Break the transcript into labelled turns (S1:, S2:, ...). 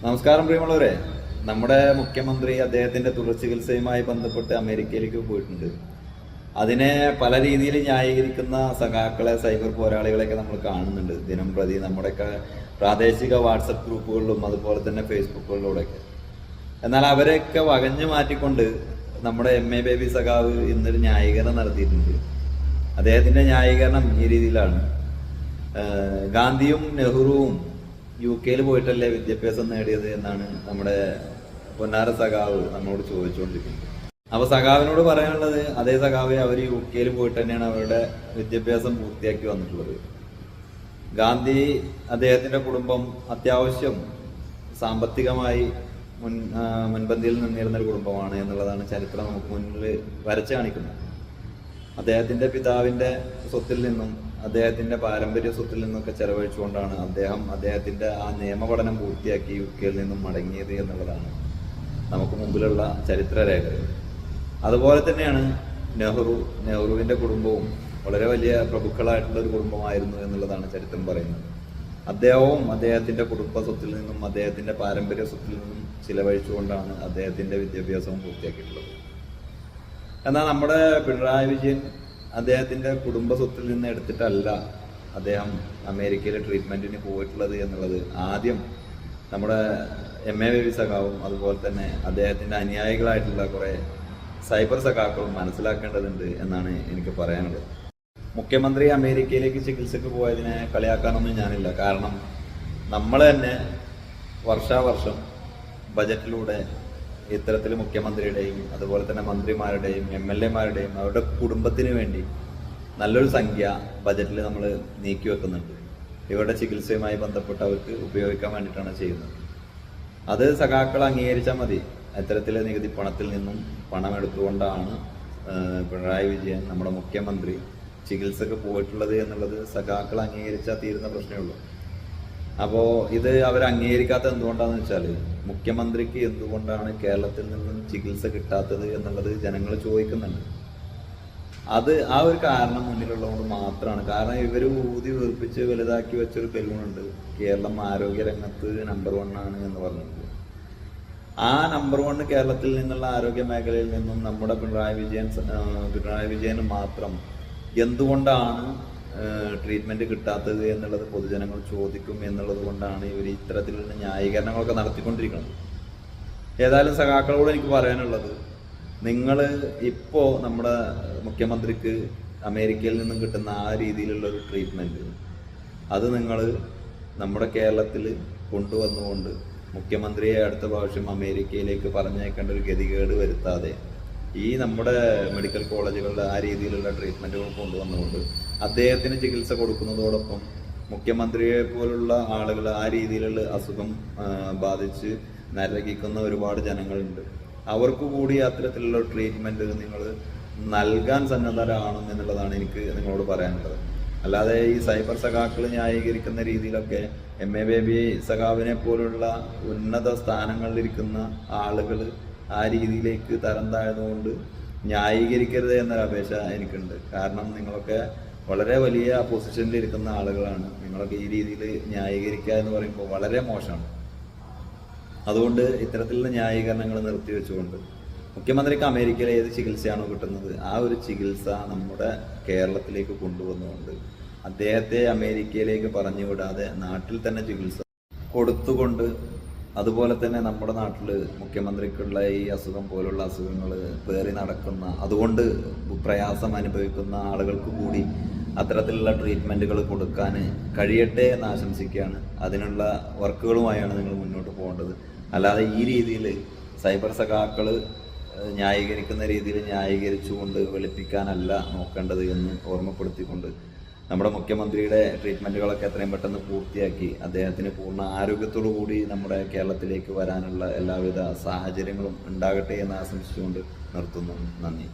S1: നമസ്കാരം പ്രിയമുള്ളവരെ. നമ്മുടെ മുഖ്യമന്ത്രി അദ്ദേഹത്തിന്റെ തുടർ ചികിത്സയുമായി ബന്ധപ്പെട്ട് അമേരിക്കയിലേക്ക് പോയിട്ടുണ്ട്. അതിനെ പല രീതിയിൽ ന്യായീകരിക്കുന്ന സഖാക്കളെ, സൈബർ പോരാളികളെയൊക്കെ നമ്മൾ കാണുന്നുണ്ട് ദിനം പ്രതി നമ്മുടെയൊക്കെ പ്രാദേശിക വാട്സപ്പ് ഗ്രൂപ്പുകളിലും അതുപോലെ തന്നെ ഫേസ്ബുക്കുകളിലൂടെയൊക്കെ. എന്നാൽ അവരെയൊക്കെ വകഞ്ഞു മാറ്റിക്കൊണ്ട് നമ്മുടെ MA ബേബി സഖാവ് ഇന്നൊരു ന്യായീകരണം നടത്തിയിട്ടുണ്ട്. അദ്ദേഹത്തിന്റെ ന്യായീകരണം ഈ രീതിയിലാണ്: ഗാന്ധിയും നെഹ്റുവും UK പോയിട്ടല്ലേ വിദ്യാഭ്യാസം നേടിയത് എന്നാണ് നമ്മുടെ പൊന്നാര സഖാവ് നമ്മളോട് ചോദിച്ചുകൊണ്ടിരിക്കുന്നത്. അപ്പൊ സഖാവിനോട് പറയാനുള്ളത്, അതേ സഖാവ് അവർ UK പോയിട്ട് തന്നെയാണ് അവരുടെ വിദ്യാഭ്യാസം പൂർത്തിയാക്കി വന്നിട്ടുള്ളത്. ഗാന്ധി അദ്ദേഹത്തിന്റെ കുടുംബം അത്യാവശ്യം സാമ്പത്തികമായി മുൻപന്തിയിൽ നിന്നിരുന്ന ഒരു കുടുംബമാണ് എന്നുള്ളതാണ് ചരിത്രം നമുക്ക് മുന്നിൽ വരച്ചു കാണിക്കുന്നത്. അദ്ദേഹത്തിന്റെ പിതാവിന്റെ സ്വത്തിൽ നിന്നും അദ്ദേഹത്തിന്റെ പാരമ്പര്യ സ്വത്തിൽ നിന്നൊക്കെ ചെലവഴിച്ചുകൊണ്ടാണ് അദ്ദേഹത്തിന്റെ ആ നിയമപഠനം പൂർത്തിയാക്കി UK നിന്നും മടങ്ങിയത് എന്നുള്ളതാണ് നമുക്ക് മുമ്പിലുള്ള ചരിത്രരേഖകൾ. അതുപോലെ തന്നെയാണ് നെഹ്റുവിന്റെ കുടുംബവും വളരെ വലിയ പ്രഭുക്കളായിട്ടുള്ള ഒരു കുടുംബമായിരുന്നു എന്നുള്ളതാണ് ചരിത്രം പറയുന്നത്. അദ്ദേഹവും അദ്ദേഹത്തിന്റെ കുടുംബ സ്വത്തിൽ നിന്നും അദ്ദേഹത്തിന്റെ പാരമ്പര്യ സ്വത്തിൽ നിന്നും ചിലവഴിച്ചുകൊണ്ടാണ് അദ്ദേഹത്തിന്റെ വിദ്യാഭ്യാസവും പൂർത്തിയാക്കിയിട്ടുള്ളത്. എന്നാൽ നമ്മുടെ പിണറായി വിജയൻ അദ്ദേഹത്തിന്റെ കുടുംബ സ്വത്തിൽ നിന്ന് എടുത്തിട്ടല്ല അദ്ദേഹം അമേരിക്കയിലെ ട്രീറ്റ്മെന്റിന് പോയിട്ടുള്ളത് എന്നുള്ളത് ആദ്യം നമ്മുടെ MA ബേബി സഖാവും അതുപോലെ തന്നെ അദ്ദേഹത്തിന്റെ അനുയായികളായിട്ടുള്ള കുറെ സൈബർ സഖാക്കളും മനസ്സിലാക്കേണ്ടതുണ്ട് എന്നാണ് എനിക്ക് പറയാനുള്ളത്. മുഖ്യമന്ത്രി അമേരിക്കയിലേക്ക് ചികിത്സക്ക് പോയതിനെ കളിയാക്കാനൊന്നും ഞാനില്ല. കാരണം നമ്മൾ തന്നെ വർഷാവർഷം ബജറ്റിലൂടെ ഇത്തരത്തിൽ മുഖ്യമന്ത്രിയുടെയും അതുപോലെ തന്നെ മന്ത്രിമാരുടെയും MLA മാരുടെയും അവരുടെ കുടുംബത്തിന് വേണ്ടി നല്ലൊരു സംഖ്യ ബജറ്റിൽ നമ്മൾ നീക്കി വെക്കുന്നുണ്ട്. ഇവരുടെ ചികിത്സയുമായി ബന്ധപ്പെട്ട് അവർക്ക് ഉപയോഗിക്കാൻ വേണ്ടിയിട്ടാണ് ചെയ്യുന്നത്. അത് സഖാക്കൾ അംഗീകരിച്ചാൽ മതി. ഇത്തരത്തിലെ നികുതി പണത്തിൽ നിന്നും പണം എടുത്തുകൊണ്ടാണ് പിണറായി വിജയൻ നമ്മുടെ മുഖ്യമന്ത്രി ചികിത്സക്ക് പോയിട്ടുള്ളത് എന്നുള്ളത് സഖാക്കൾ അംഗീകരിച്ചാൽ തീരുന്ന പ്രശ്നമേ ഉള്ളൂ. അപ്പോൾ ഇത് അവർ അംഗീകരിക്കാത്തത് എന്തുകൊണ്ടാണെന്ന് വെച്ചാൽ, മുഖ്യമന്ത്രിക്ക് എന്തുകൊണ്ടാണ് കേരളത്തിൽ നിന്നും ചികിത്സ കിട്ടാത്തത് എന്നുള്ളത് ജനങ്ങൾ ചോദിക്കുന്നുണ്ട്. അത് ആ ഒരു കാരണം മുന്നിലുള്ളതുകൊണ്ട് മാത്രമാണ്. കാരണം ഇവർ ഊതി വീർപ്പിച്ച് വലുതാക്കി വെച്ചൊരു ബലൂണുണ്ട്, കേരളം ആരോഗ്യ രംഗത്ത് നമ്പർ 1 ആണ് എന്ന് പറഞ്ഞിട്ട്. ആ നമ്പർ 1 കേരളത്തിൽ നിന്നുള്ള ആരോഗ്യ മേഖലയിൽ നിന്നും നമ്മുടെ പിണറായി വിജയന് മാത്രം എന്തുകൊണ്ടാണ് ട്രീറ്റ്മെന്റ് കിട്ടാത്തത് എന്നുള്ളത് പൊതുജനങ്ങൾ ചോദിക്കും എന്നുള്ളത് കൊണ്ടാണ് ഇവർ ഇത്തരത്തിലുള്ള ന്യായീകരണങ്ങളൊക്കെ നടത്തിക്കൊണ്ടിരിക്കുന്നത്. ഏതായാലും സഖാക്കളോട് എനിക്ക് പറയാനുള്ളത്, നിങ്ങൾ ഇപ്പോൾ നമ്മുടെ മുഖ്യമന്ത്രിക്ക് അമേരിക്കയിൽ നിന്നും കിട്ടുന്ന ആ രീതിയിലുള്ള ഒരു ട്രീറ്റ്മെന്റ് അത് നിങ്ങൾ നമ്മുടെ കേരളത്തിൽ കൊണ്ടുവന്നുകൊണ്ട് മുഖ്യമന്ത്രിയെ അടുത്ത പ്രാവശ്യം അമേരിക്കയിലേക്ക് പറഞ്ഞേക്കേണ്ട ഒരു ഗതികേട് വരുത്താതെ ഈ നമ്മുടെ മെഡിക്കൽ കോളേജുകളിൽ ആ രീതിയിലുള്ള ട്രീറ്റ്മെന്റുകൾ കൊണ്ടുവന്നുകൊണ്ട് അദ്ദേഹത്തിന് ചികിത്സ കൊടുക്കുന്നതോടൊപ്പം മുഖ്യമന്ത്രിയെ പോലുള്ള ആളുകൾ ആ രീതിയിലുള്ള അസുഖം ബാധിച്ച് നരകിക്കുന്ന ഒരുപാട് ജനങ്ങളുണ്ട്. അവർക്ക് കൂടി അത്തരത്തിലുള്ള ട്രീറ്റ്മെന്റ് നിങ്ങൾ നൽകാൻ സന്നദ്ധരാണ് എന്നുള്ളതാണ് എനിക്ക് നിങ്ങളോട് പറയാനുള്ളത്. അല്ലാതെ ഈ സൈബർ സഖാക്കൾ ന്യായീകരിക്കുന്ന രീതിയിലൊക്കെ MA ബേബി സഖാവിനെ പോലുള്ള ഉന്നത സ്ഥാനങ്ങളിലിരിക്കുന്ന ആളുകൾ ആ രീതിയിലേക്ക് തരം താഴ്ന്നുകൊണ്ട് ന്യായീകരിക്കരുത് എന്നൊരു അപേക്ഷ എനിക്കുണ്ട്. കാരണം നിങ്ങളൊക്കെ വളരെ വലിയ പൊസിഷനിൽ ഇരിക്കുന്ന ആളുകളാണ്. നിങ്ങളൊക്കെ ഈ രീതിയിൽ ന്യായീകരിക്കുക എന്ന് പറയുമ്പോൾ വളരെ മോശമാണ്. അതുകൊണ്ട് ഇത്തരത്തിലുള്ള ന്യായീകരണങ്ങൾ നിർത്തിവെച്ചുകൊണ്ട് മുഖ്യമന്ത്രിക്ക് അമേരിക്കയിൽ ഏത് ചികിത്സയാണോ കിട്ടുന്നത് ആ ഒരു ചികിത്സ നമ്മുടെ കേരളത്തിലേക്ക് കൊണ്ടുവന്നുകൊണ്ട് അദ്ദേഹത്തെ അമേരിക്കയിലേക്ക് പറഞ്ഞു വിടാതെ നാട്ടിൽ തന്നെ ചികിത്സ കൊടുത്തുകൊണ്ട്, അതുപോലെ തന്നെ നമ്മുടെ നാട്ടിൽ മുഖ്യമന്ത്രിക്കുള്ള ഈ അസുഖം പോലുള്ള അസുഖങ്ങൾ പേറി നടക്കുന്ന, അതുകൊണ്ട് പ്രയാസം അനുഭവിക്കുന്ന ആളുകൾക്ക് കൂടി അത്തരത്തിലുള്ള ട്രീറ്റ്മെൻറ്റുകൾ കൊടുക്കാൻ കഴിയട്ടെ എന്ന് ആശംസിക്കുകയാണ്. അതിനുള്ള വർക്കുകളുമായാണ് നിങ്ങൾ മുന്നോട്ട് പോകേണ്ടത്. അല്ലാതെ ഈ രീതിയിൽ സൈബർ സഖാക്കൾ ന്യായീകരിക്കുന്ന രീതിയിൽ ന്യായീകരിച്ചുകൊണ്ട് വെളുപ്പിക്കാനല്ല നോക്കേണ്ടത് എന്ന് ഓർമ്മപ്പെടുത്തിക്കൊണ്ട് നമ്മുടെ മുഖ്യമന്ത്രിയുടെ ട്രീറ്റ്മെൻറ്റുകളൊക്കെ എത്രയും പെട്ടെന്ന് പൂർത്തിയാക്കി അദ്ദേഹത്തിന് പൂർണ്ണ ആരോഗ്യത്തോടു കൂടി നമ്മുടെ കേരളത്തിലേക്ക് വരാനുള്ള എല്ലാവിധ സാഹചര്യങ്ങളും ഉണ്ടാകട്ടെ എന്ന് ആശംസിച്ചുകൊണ്ട് നിർത്തുന്നു. നന്ദി.